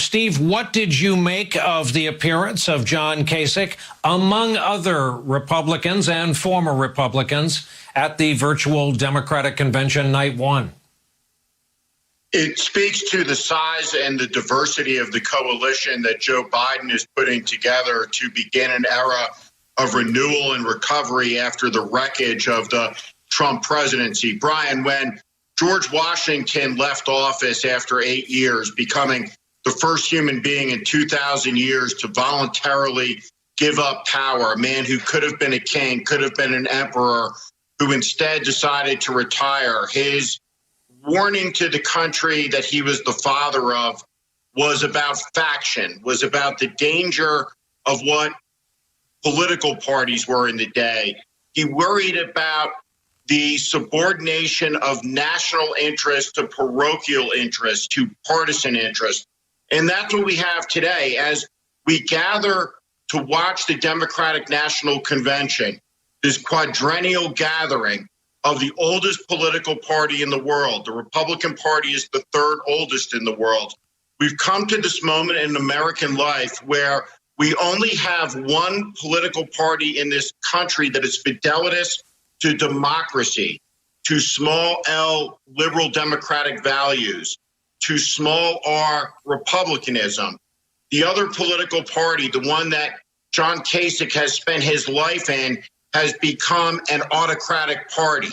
Steve, what did you make of the appearance of John Kasich, among other Republicans and former Republicans, at the virtual Democratic Convention night one? It speaks to the size and the diversity of the coalition that Joe Biden is putting together to begin an era of renewal and recovery after the wreckage of the Trump presidency. Brian, when George Washington left office after 8 years, becoming the first human being in 2,000 years to voluntarily give up power, a man who could have been a king, could have been an emperor, who instead decided to retire, his warning to the country that he was the father of was about faction, was about the danger of what political parties were in the day. He worried about the subordination of national interest to parochial interest, to partisan interest. And that's what we have today as we gather to watch the Democratic National Convention, this quadrennial gathering of the oldest political party in the world. The Republican Party is the third oldest in the world. We've come to this moment in American life where we only have one political party in this country that is fidelitous to democracy, to small L liberal democratic values, to small R republicanism. The other political party, the one that John Kasich has spent his life in, has become an autocratic party.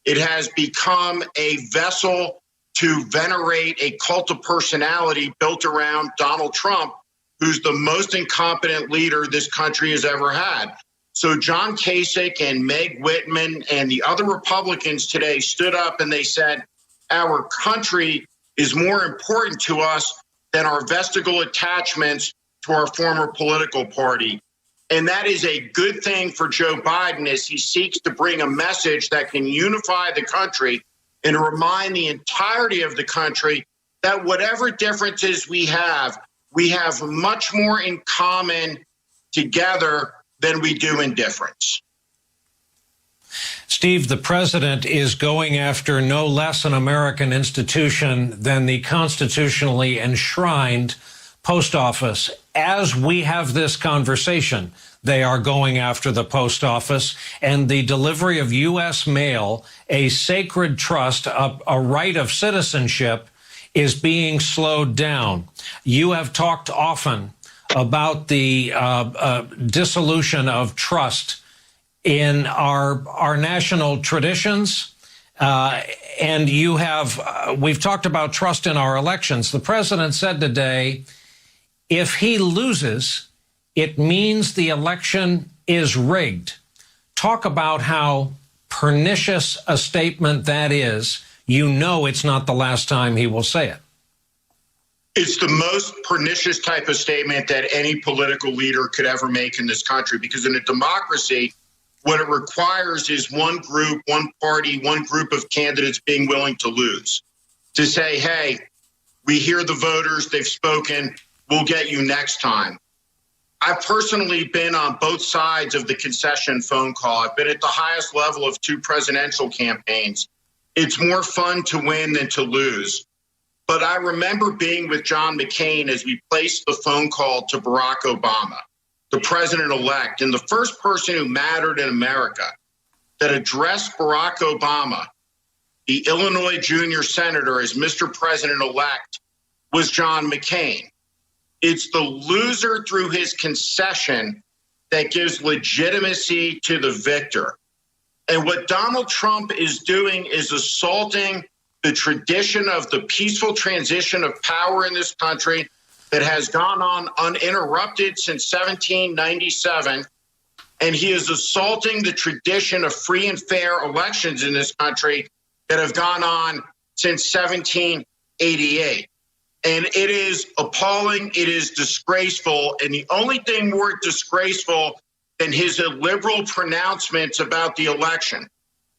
It has become a vessel to venerate a cult of personality built around Donald Trump, who's the most incompetent leader this country has ever had. So John Kasich and Meg Whitman and the other Republicans today stood up and they said, our country is more important to us than our vestigial attachments to our former political party. And that is a good thing for Joe Biden as he seeks to bring a message that can unify the country and remind the entirety of the country that whatever differences we have much more in common together than we do in difference. Steve, the president is going after no less an American institution than the constitutionally enshrined post office. As we have this conversation, they are going after the post office and the delivery of U.S. mail, a sacred trust, a right of citizenship, is being slowed down. You have talked often about the dissolution of trust in our national traditions, and we've talked about trust in our elections. The president said today, if he loses, it means the election is rigged. Talk about how pernicious a statement that is. You know it's not the last time he will say it. It's the most pernicious type of statement that any political leader could ever make in this country, because in a democracy, what it requires is one group, one party, one group of candidates being willing to lose, to say, hey, we hear the voters, they've spoken, we'll get you next time. I've personally been on both sides of the concession phone call. I've been at the highest level of two presidential campaigns. It's more fun to win than to lose. But I remember being with John McCain as we placed the phone call to Barack Obama, the president-elect, and the first person who mattered in America that addressed Barack Obama, the Illinois junior senator, as Mr. President-elect, was John McCain. It's the loser through his concession that gives legitimacy to the victor. And what Donald Trump is doing is assaulting the tradition of the peaceful transition of power in this country that has gone on uninterrupted since 1797. And he is assaulting the tradition of free and fair elections in this country that have gone on since 1788. And it is appalling. It is disgraceful. And the only thing more disgraceful than his illiberal pronouncements about the election,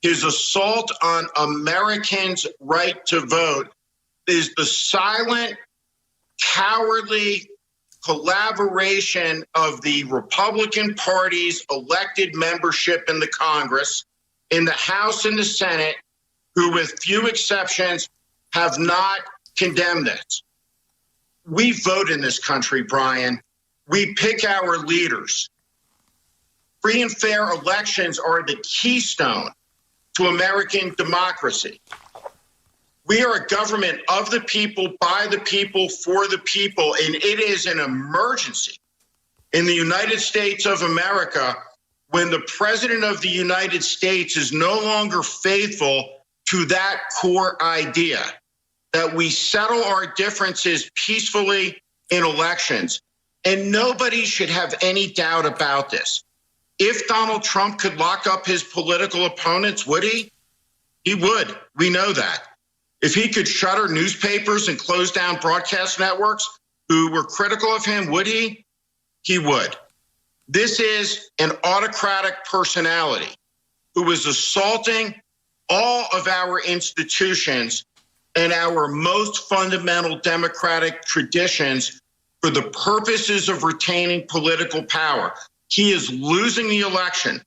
his assault on Americans' right to vote, is the silent, cowardly collaboration of the Republican Party's elected membership in the Congress, in the House and the Senate, who, with few exceptions, have not condemned this. We vote in this country, Brian. We pick our leaders. Free and fair elections are the keystone to American democracy. We are a government of the people, by the people, for the people, and it is an emergency in the United States of America when the President of the United States is no longer faithful to that core idea, that we settle our differences peacefully in elections. And nobody should have any doubt about this. If Donald Trump could lock up his political opponents, would he? He would. We know that. If he could shutter newspapers and close down broadcast networks who were critical of him, would he? He would. This is an autocratic personality who is assaulting all of our institutions and our most fundamental democratic traditions for the purposes of retaining political power. He is losing the election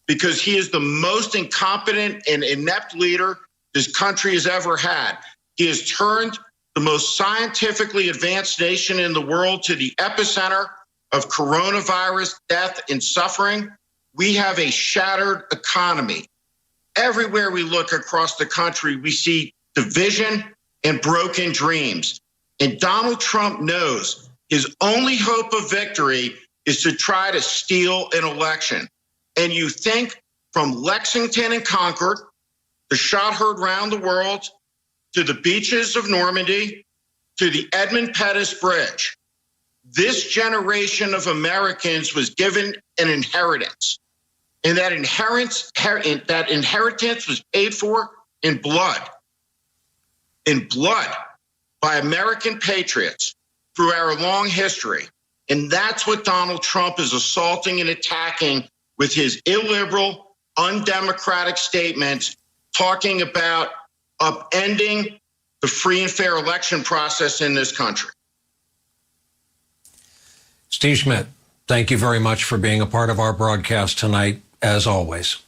because he is the most incompetent and inept leader this country has ever had. He has turned the most scientifically advanced nation in the world to the epicenter of coronavirus death and suffering. We have a shattered economy. Everywhere we look across the country, we see division and broken dreams. And Donald Trump knows his only hope of victory is to try to steal an election. And you think from Lexington and Concord, the shot heard round the world, to the beaches of Normandy, to the Edmund Pettus Bridge, this generation of Americans was given an inheritance. And that inheritance was paid for in blood by American patriots through our long history. And that's what Donald Trump is assaulting and attacking with his illiberal, undemocratic statements, talking about upending the free and fair election process in this country. Steve Schmidt, thank you very much for being a part of our broadcast tonight, as always.